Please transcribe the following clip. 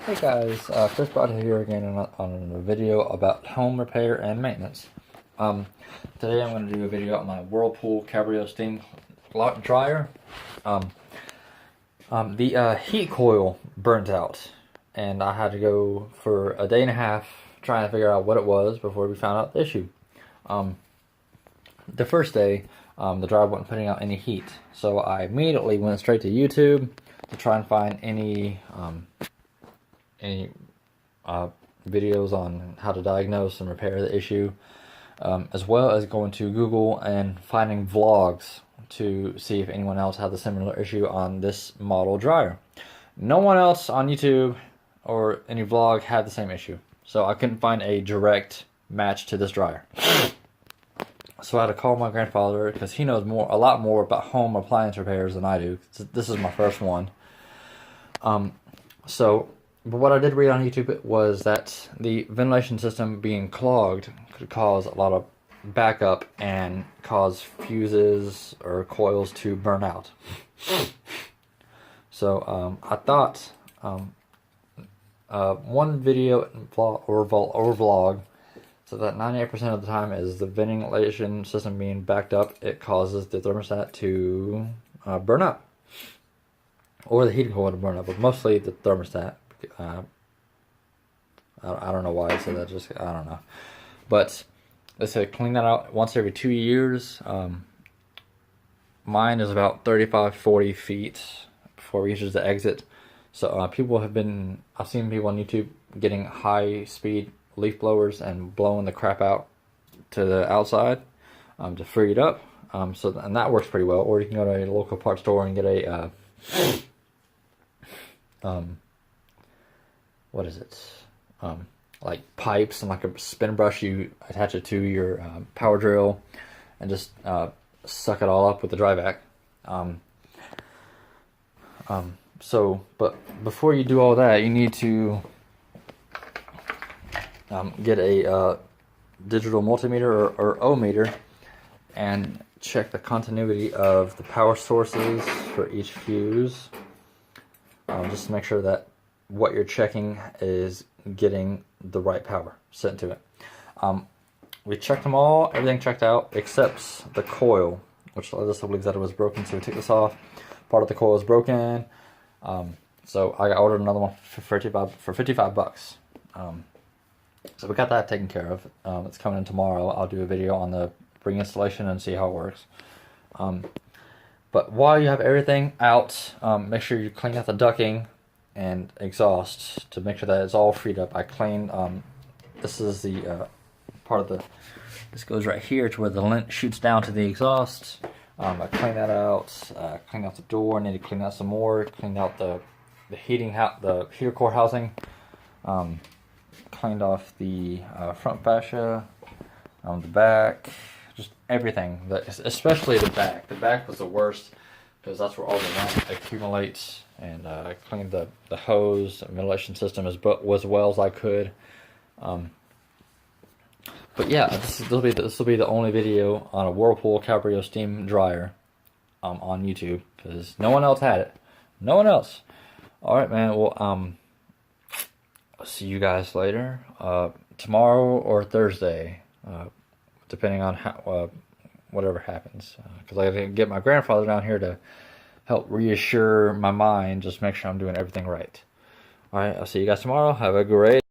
Hey guys, Chris Brought here again on a video about home repair and maintenance. Today I'm going to do a video on my Whirlpool Cabrio steam dryer. The heat coil burnt out, and I had to go for a day and a half trying to figure out what it was before we found out the issue. The first day, the dryer wasn't putting out any heat, so I immediately went straight to YouTube to try and find any videos on how to diagnose and repair the issue, as well as going to Google and finding vlogs to see if anyone else had the similar issue on this model dryer. No one else on YouTube or any vlog had the same issue, so I couldn't find a direct match to this dryer. So I had to call my grandfather because he knows a lot more about home appliance repairs than I do. This is my first one. But what I did read on YouTube was that the ventilation system being clogged could cause a lot of backup and cause fuses or coils to burn out. So I thought one video or vlog so that 98% of the time is the ventilation system being backed up, it causes the thermostat to burn up. Or the heating coil to burn up, but mostly the thermostat. I don't know why I said that, I don't know. But they said clean that out once every 2 years. Mine is about 35-40 feet before it reaches the exit. So I've seen people on YouTube getting high speed leaf blowers and blowing the crap out to the outside to free it up. And that works pretty well. Or you can go to a local parts store and get a what is it? Like pipes and like a spin brush. You attach it to your power drill and just suck it all up with the dry vac. But before you do all that, you need to get a digital multimeter or ohmmeter and check the continuity of the power sources for each fuse. Just to make sure that what you're checking is getting the right power sent to it. We checked them all, everything checked out except the coil, which led us to believe that it was broken, so we took this off. Part of the coil is broken, so I ordered another one for 55 bucks. So we got that taken care of. It's coming in tomorrow. I'll do a video on the reinstallation and see how it works. But while you have everything out, make sure you clean out the ducting and exhaust to make sure that it's all freed up. I cleaned, this is the part of this goes right here to where the lint shoots down to the exhaust. I cleaned that out, cleaned out the door, I need to clean out some more, cleaned out the heater core housing, cleaned off the front fascia, the back, just everything, especially the back. The back was the worst because that's where all the lint accumulates. And I cleaned the hose ventilation system as well as I could. But yeah, this will be the only video on a Whirlpool Cabrio steam dryer on YouTube because no one else had it. No one else. All right, man. Well, I'll see you guys later. Tomorrow or Thursday, depending on whatever happens. Because I gotta get my grandfather down here to help reassure my mind, just make sure I'm doing everything right. Alright, I'll see you guys tomorrow. Have a great